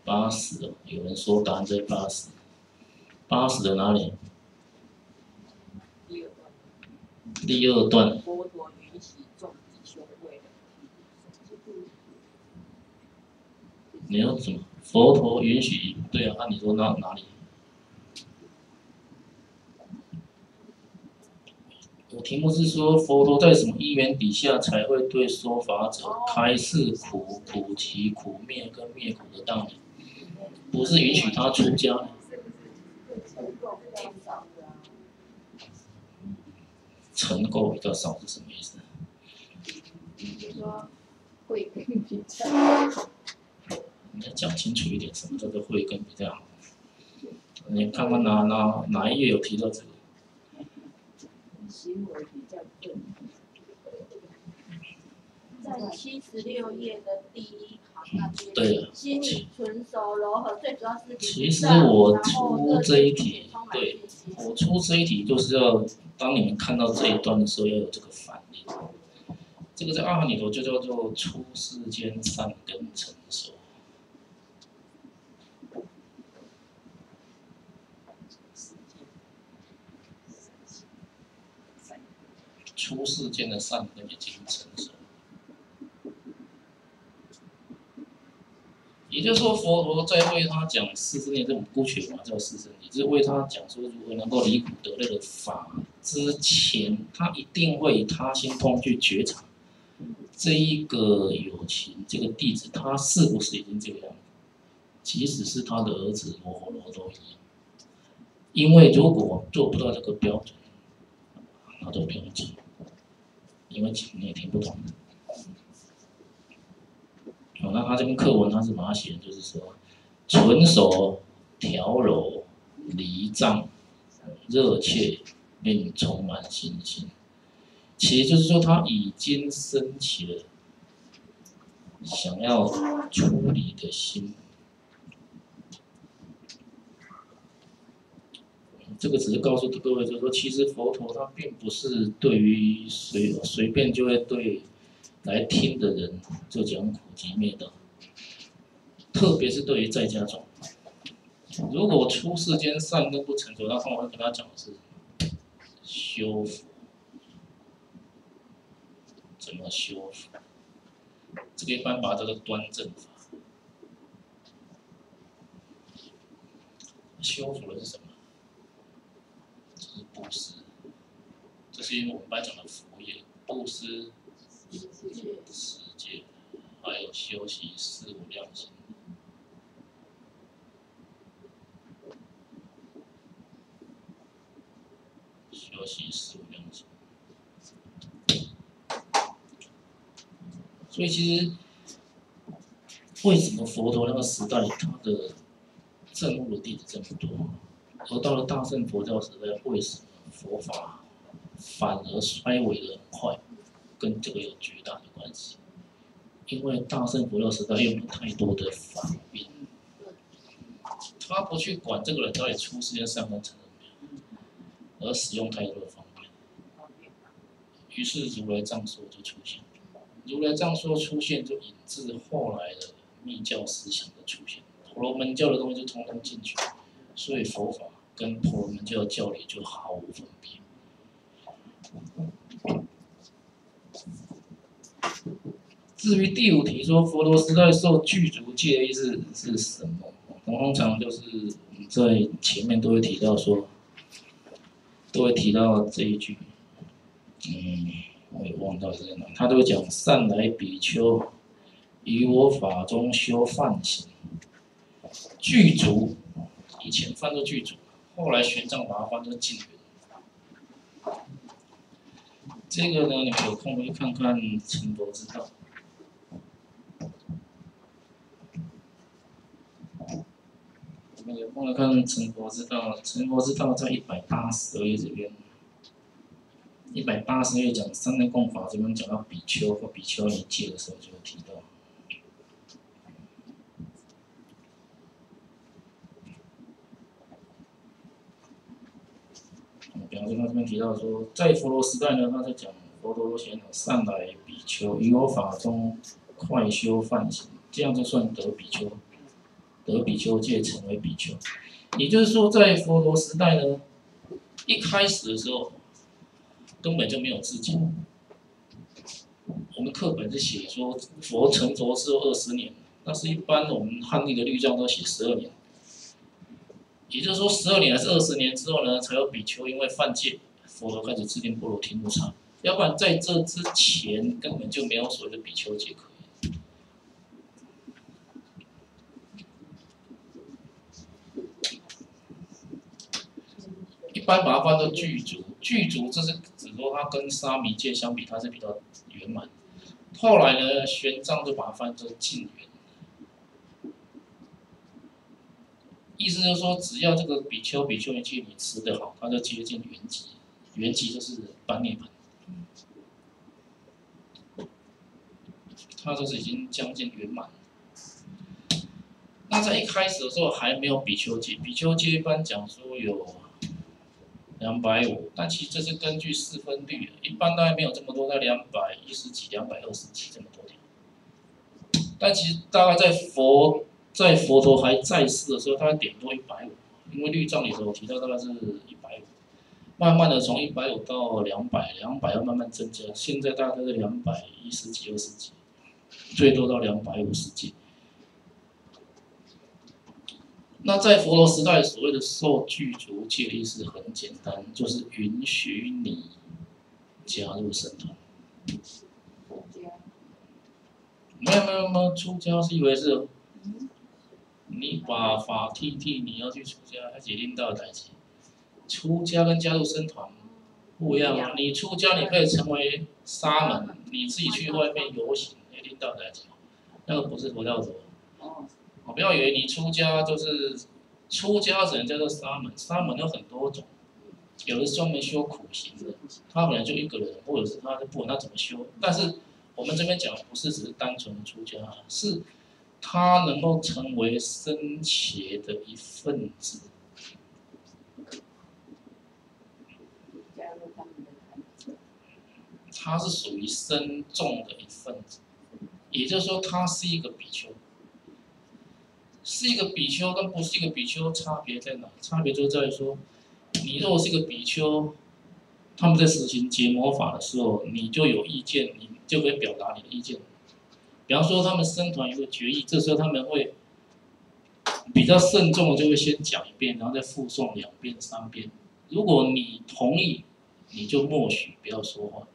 ？80，有人说答案在80。80的哪里？第二段。佛陀允许众弟兄为了你要怎么？佛陀允许？对啊，那你说哪里？我题目是说佛陀在什么因缘底下才会对说法者开示苦、苦集、苦灭跟灭苦的道理？不是允许他出家。成垢比较少是什么意思？就说慧根比较，你要讲清楚一点，什么叫做慧根比较好？你看看哪一页有提到这个？行为比较笨。在76页的第1行那边，对，心理纯熟柔和，最主要是其实我出这一题，对，我出这一题就是要当你们看到这一段的时候，要有这个反应。这个在阿含里头就叫做出世间善根成熟。出世间的善根已经成熟。也就是说，佛陀在为他讲四圣谛，这种姑且把它叫四圣谛，就是为他讲说如何能够离苦得乐的法之前，他一定会以他心通去觉察这一个有情这个弟子，他是不是已经这个样子？即使是他的儿子摩诃罗都一样，因为如果做不到这个标准，那都不用讲，因为你也听不懂。那他这边课文他是把它写的就是说，纯熟、调柔、离障、热切，并充满信心。其实就是说他已经升起了想要处理的心。这个只是告诉各位，就是说，其实佛陀他并不是对于随便就会对来听的人就讲苦集灭道，特别是对于在家众，如果出世间善根不成熟，那我会跟他讲的是修福，怎么修福？这个一般把它叫做端正法。修福的是什么？就是布施，这是因为我们班讲的福业，布施、持戒，还有修习四无量心。修习四无量心。所以其实，为什么佛陀那个时代，他的证悟的弟子这么多，而到了大乘佛教时代，为什么佛法反而衰微的很快？跟这个有绝大的关系。因为大乘佛教时代用了太多的法宾，他不去管这个人到底出世间善根成了没有，而使用太多的方便，于是如来藏说就出现。如来藏说出现，就引致后来的密教思想的出现，婆罗门教的东西就通通进去，所以佛法跟婆罗门教的教理就毫无分别。至于第五题说佛陀时代受具足戒的意思是什么？通常就是我们在前面都会提到说，都会提到这一句，我也忘到在哪，他都会讲善来比丘，于我法中修梵行，具足，以前翻作具足，后来玄奘把它翻作净圆。这个呢，你们有空去看看《成佛之道》。你们有空来看《成佛之道》，《成佛之道》在182页这边。180页讲三内供法，这边讲到比丘或比丘尼戒的时候就有提到。比方说他这边提到说，在佛陀时代呢，他在讲佛陀都先讲善来比丘，于我法中快修梵行，这样就算得比丘，得比丘戒成为比丘。也就是说，在佛陀时代呢，一开始的时候。根本就没有自己。我们课本是写说佛成佛之后20年，但是一般我们汉历的律藏都写12年，也就是说12年还是20年之后呢，才有比丘因为犯戒，佛陀开始制定般若听入场，要不然在这之前根本就没有所谓的比丘戒可言。一般把它翻作具足，具足这是指说它跟沙弥戒相比，它是比较圆满。后来呢，玄奘就把它翻作净圆，意思就是说，只要这个比丘、比丘尼戒你持得好，它就接近圆寂。圆寂就是般涅槃，它就是已经将近圆满。那在一开始的时候还没有比丘戒，比丘戒一般讲说有250，但其实这是根据4分律，一般大概没有这么多，在210几、220几这么多条。但其实大概在佛陀还在世的时候，大概顶多150，因为律藏里头提到大概是150，慢慢的从150到200要慢慢增加，现在大概是210几、20几，最多到250几。那在佛陀时代，所谓的受具足戒的意思很简单，就是允许你加入僧团。没有，出家是以为是，你把法剃，你要去出家，而且领导代志。出家跟加入僧团不一样啊！你出家你可以成为沙门，你自己去外面游行，领导代志，那个不是佛教徒。不要以为你出家就是出家只能叫做沙门，沙门有很多种，有的是专门修苦行的，他本来就一个人，或者是他不管他怎么修，但是我们这边讲不是只是单纯的出家，是他能够成为僧伽的一份子。他是属于僧众的一份子，也就是说，他是一个比丘。是一个比丘跟不是一个比丘差别在哪？差别就在于说，你如果是一个比丘，他们在实行结魔法的时候，你就有意见，你就可以表达你的意见。比方说，他们僧团有个决议，这时候他们会比较慎重的，就会先讲一遍，然后再附送2遍、3遍。如果你同意，你就默许，不要说话；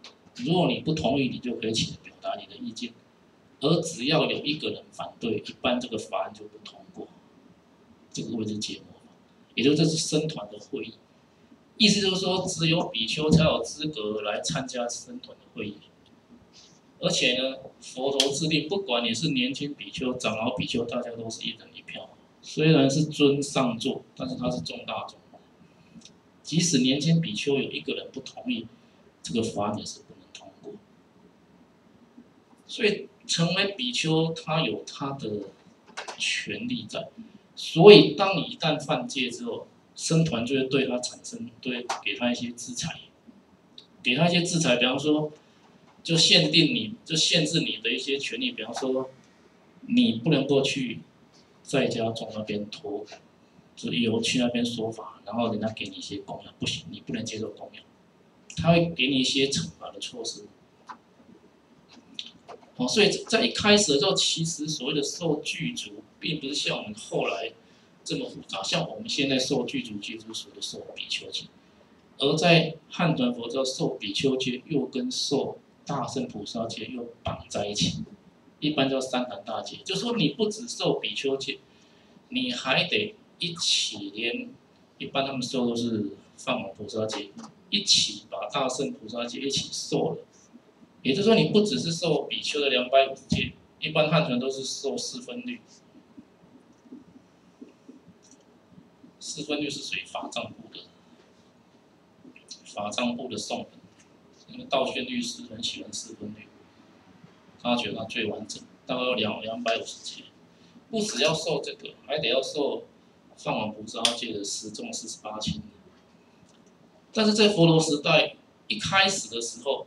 如果你不同意，你就可以起来表达你的意见。而只要有一个人反对，一般这个法案就不通过。这个谓之结魔法，也就是这是僧团的会议。意思就是说，只有比丘才有资格来参加僧团的会议。而且呢，佛陀制定，不管你是年轻比丘、长老比丘，大家都是一人一票。虽然是尊上座，但是它是重大众。即使年轻比丘有一个人不同意，这个法案也是不能通过。所以成为比丘，他有他的权利在。所以当你一旦犯戒之后，僧团就会对他产生，对给他一些制裁，给他一些制裁，比方说，就限定你，就限制你的一些权利，比方说，你不能够去在家众那边托，就是由去那边说法，然后人家给你一些供养，不行，你不能接受供养，他会给你一些惩罚的措施。所以在一开始的时候，其实所谓的受具足，并不是像我们后来这么复杂。像我们现在受具足戒，就是所谓的受比丘戒，而在汉传佛教受比丘戒又跟受大乘菩萨戒又绑在一起，一般叫三坛大戒。就是说，你不只受比丘戒，你还得一起连，一般他们受都是梵网菩萨戒，一起把大乘菩萨戒一起受了。也就是说，你不只是受比丘的250戒，一般汉传都是受4分律。4分律是属于法藏部的，颂本。因为道宣律师很喜欢4分律，他觉得它最完整，大概有250戒。不只要受这个，还得要受梵网菩萨戒的10众48轻。但是在佛陀时代一开始的时候，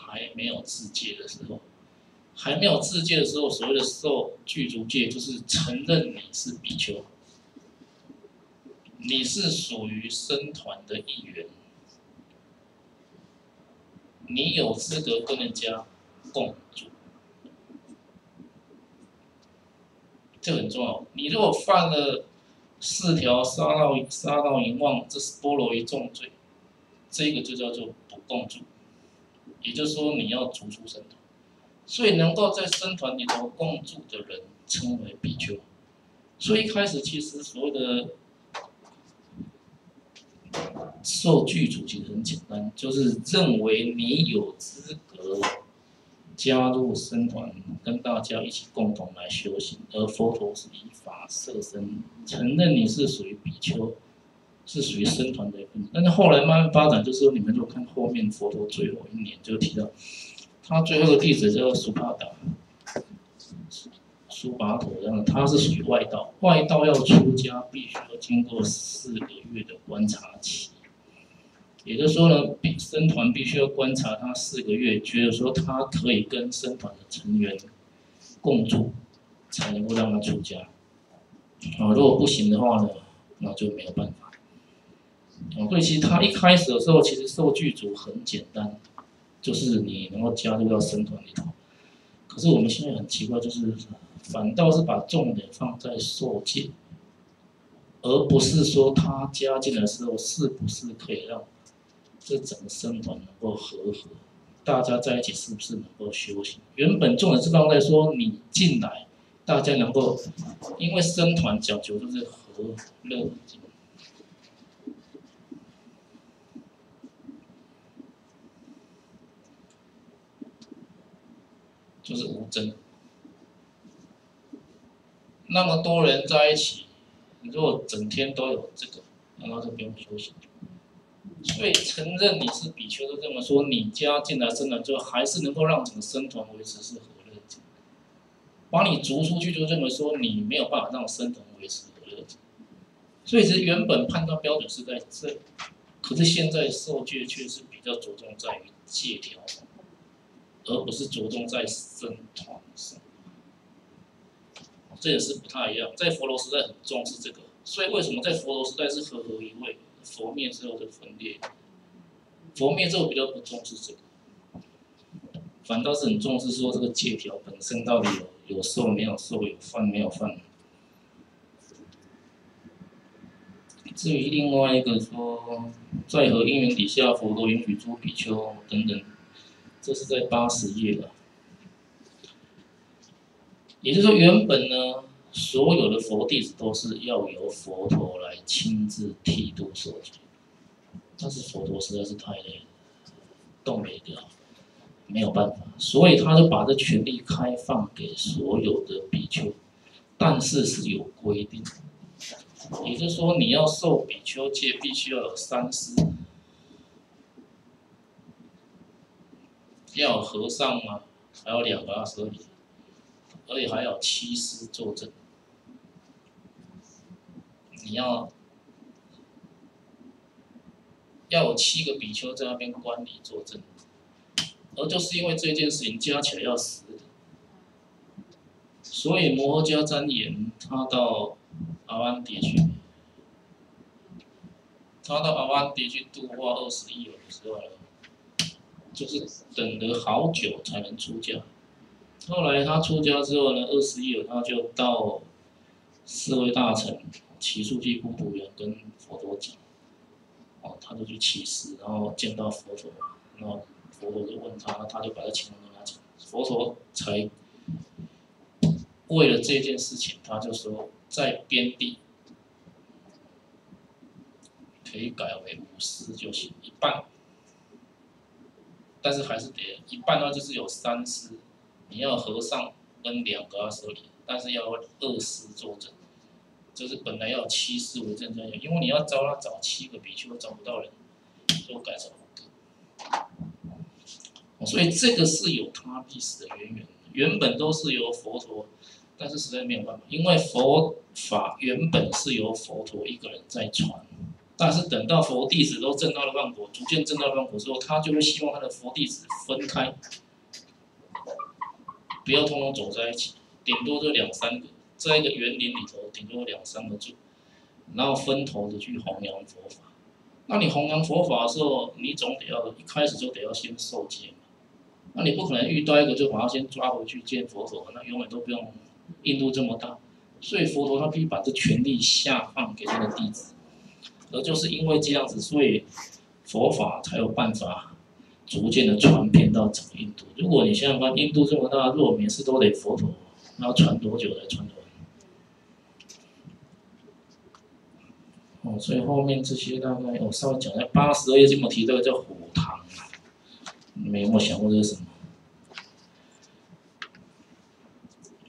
还没有自戒的时候，所谓的受具足戒，就是承认你是比丘，你是属于僧团的一员，你有资格跟人家共住，这很重要。你如果犯了4条杀盗淫妄，这是波罗夷重罪，这个就叫做不共住。也就是说，你要逐出僧团，所以能够在僧团里头共住的人称为比丘。所以一开始其实所谓的受具足其实很简单，就是认为你有资格加入僧团，跟大家一起共同来修行。而佛陀是以法摄身，承认你是属于比丘，是属于僧团的一份子。但是后来慢慢发展，就是说你们如果看后面佛陀最后1年就提到，他最后的弟子叫苏帕达，苏巴陀这样，他是属于外道。外道要出家，必须要经过4个月的观察期。也就是说呢，僧团必须要观察他4个月，觉得说他可以跟僧团的成员共住，才能够让他出家。如果不行的话呢，那就没有办法。所以其实他一开始的时候，其实受具足很简单，就是你能够加入到僧团里头。可是我们现在很奇怪，就是反倒是把重点放在受戒，而不是说他加进来的时候是不是可以让这整个僧团能够和合，大家在一起是不是能够修行？原本重点是放在说你进来，大家能够，因为僧团讲究就是和乐。就是无争。那么多人在一起，你如果整天都有这个，那就不用修行。所以承认你是比丘，就这么说，你加进来僧团之后，还是能够让整个僧团维持是和乐境。把你逐出去，就这么说，你没有办法让僧团维持和乐境。所以其实原本判断标准是在这，可是现在受戒却是比较着重在于戒条，而不是着重在僧团上。这也是不太一样，在佛陀时代很重视这个，所以为什么在佛陀时代是合一位，佛灭之后的分裂，佛灭之后比较不重视这个，反倒是很重视说这个戒条本身到底有受没有受，有犯没有犯。至于另外一个说，在何因缘底下，佛陀允许诸比丘等等，这是在80页了。也就是说，原本呢，所有的佛弟子都是要由佛陀来亲自剃度受戒，但是佛陀实在是太累了，动不了，没有办法，所以他就把这权利开放给所有的比丘，但是是有规定，也就是说，你要受比丘戒，必须要有3师，要有和尚啊，还有2个阿舍利。而且还有7师作证，你要有7个比丘在那边观礼作证，而就是因为这件事情加起来要10个，所以摩诃迦旃延他到阿湾蝶去，度化20亿有的时候呢，就是等了好久才能出家。后来他出家之后呢，20亿有他就到4位大臣祇树记孤独园跟佛陀讲，他就去起誓，然后见到佛陀，然后佛陀就问他，他就把这情况跟他讲，佛陀才为了这件事情，他就说在边地可以改为5师就行，一半，但是还是得一半的话就是有3师。你要和尚跟2个阿舍利，但是要2师作证，就是本来要7师为证加，因为你要找7个比丘，找不到人，就改成5个。所以这个是有它历史的渊源，原本都是由佛陀，但是实在没有办法，因为佛法原本是由佛陀一个人在传，但是等到佛弟子都证到了万果，逐渐证到了万果之后，他就会希望他的佛弟子分开。不要通通走在一起，顶多就2、3个，在一个园林里头，顶多2、3个住，然后分头的去弘扬佛法。那你弘扬佛法的时候，你总得要一开始就得要先受戒嘛。那你不可能遇到一个就把他先抓回去见佛陀，那永远都不用。印度这么大，所以佛陀他必须把这权力下放给他的弟子，而就是因为这样子，所以佛法才有办法。逐渐的传遍到整个印度。如果你想想看，印度这么大，如果每次都得佛陀，那要传多久才传得完？所以后面这些大概我稍微讲一下，82页这么提这个叫火塘，你们有没有想过这是什么？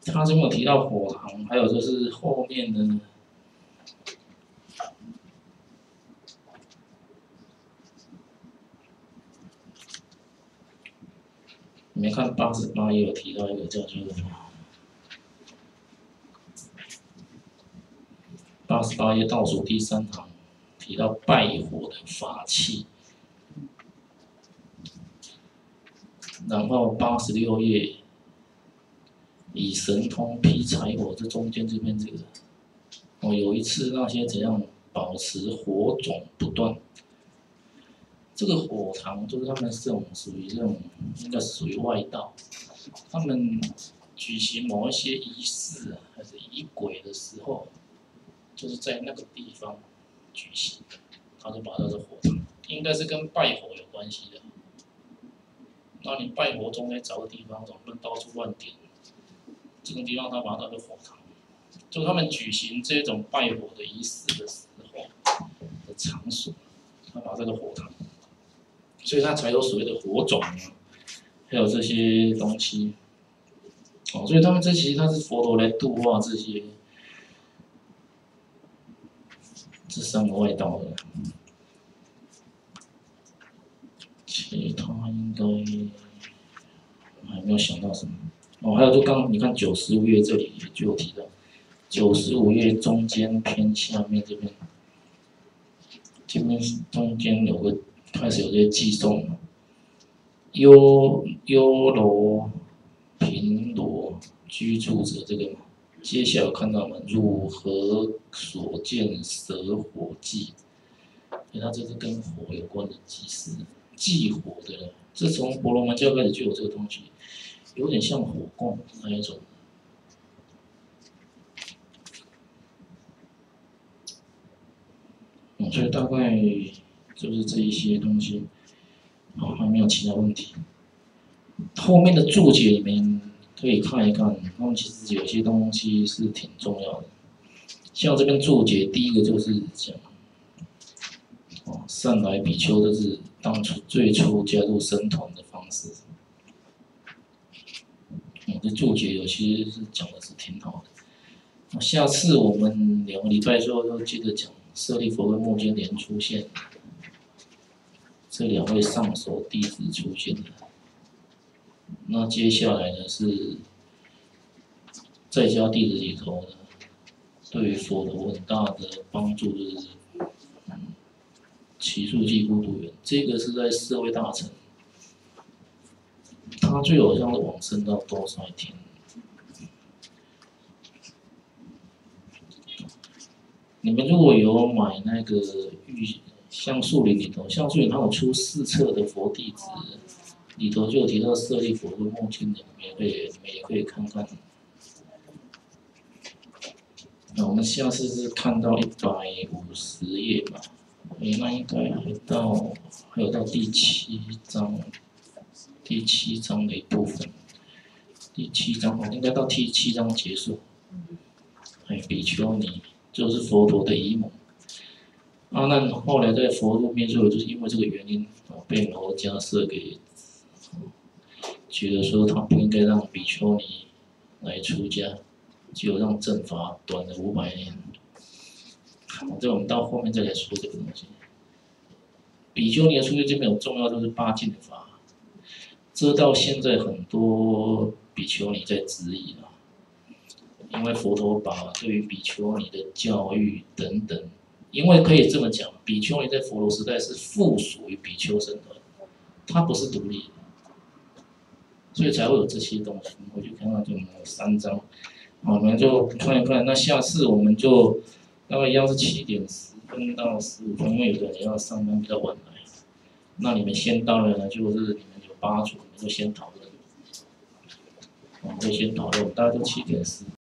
他这么提到火塘，还有就是后面的。你们看88页有提到一个叫做88页倒数第3行提到拜火的法器，然后86页以神通劈柴火，这中间这边这个，有一次那些怎样保持火种不断。这个火塘就是他们这种属于这种，应该是属于外道，他们举行某一些仪式还是仪轨的时候，就是在那个地方举行，他就把它是火塘，应该是跟拜火有关系的。那你拜火总得找个地方，总不能到处乱点。这种地方他把它叫火塘，就他们举行这种拜火的仪式的时候的场所，他把这个火塘。所以它才有所谓的火种啊，还有这些东西，所以他们这其实他是佛陀来度化这3个外道的，其他应该还没有想到什么。还有就刚你看95页这里就有提到，95页中间偏下面这边中间有个。开始有这些寄送，优柔平罗居住者这个嘛，接下来看到嘛，汝何所见舍火祭？所以它这是跟火有关的祭祀，祭火的，这从婆罗门教开始就有这个东西，有点像火供那一种。所以大概就是这一些东西。好，还没有其他问题。后面的注解你们可以看一看，他们其实有些东西是挺重要的。像这边注解，第一个就是讲，善来比丘，这是当初最初加入僧团的方式。这注解有些是讲的是挺好的。下次我们2个礼拜之后，就接着讲舍利弗跟目犍连出现，这2位上首弟子出现了。那接下来呢是在家弟子里头呢，对于佛陀很大的帮助就是祇树寂孤独园，这个是在4位大乘，他最好像是往生到多少天？你们如果有买那个橡树林里头，橡树林它有出4册的佛弟子，里头就有提到舍利弗跟目犍连，你们也可以看看。那我们下次是看到150页吧，那应该还有到第7章的一部分，第7章应该到第7章结束。比丘尼就是佛陀的姨母。阿难后来在佛入灭之后，就是因为这个原因，被摩迦叶给觉得说他不应该让比丘尼来出家，就让正法短了500年。这我们到后面再来说这个东西。比丘尼的出家这边有重要就是8禁法，这到现在很多比丘尼在质疑了，因为佛陀把对于比丘尼的教育等等。因为可以这么讲，比丘尼在佛陀时代是附属于比丘僧团，它不是独立的，所以才会有这些东西。我就看到这3章，我们就看一看。那下次我们就大概一样是7点10分到15分，因为有的人要上班比较晚来。那你们先到了呢，就是你们有8组，你们就先讨论，我们就先讨论，大概就7点10分。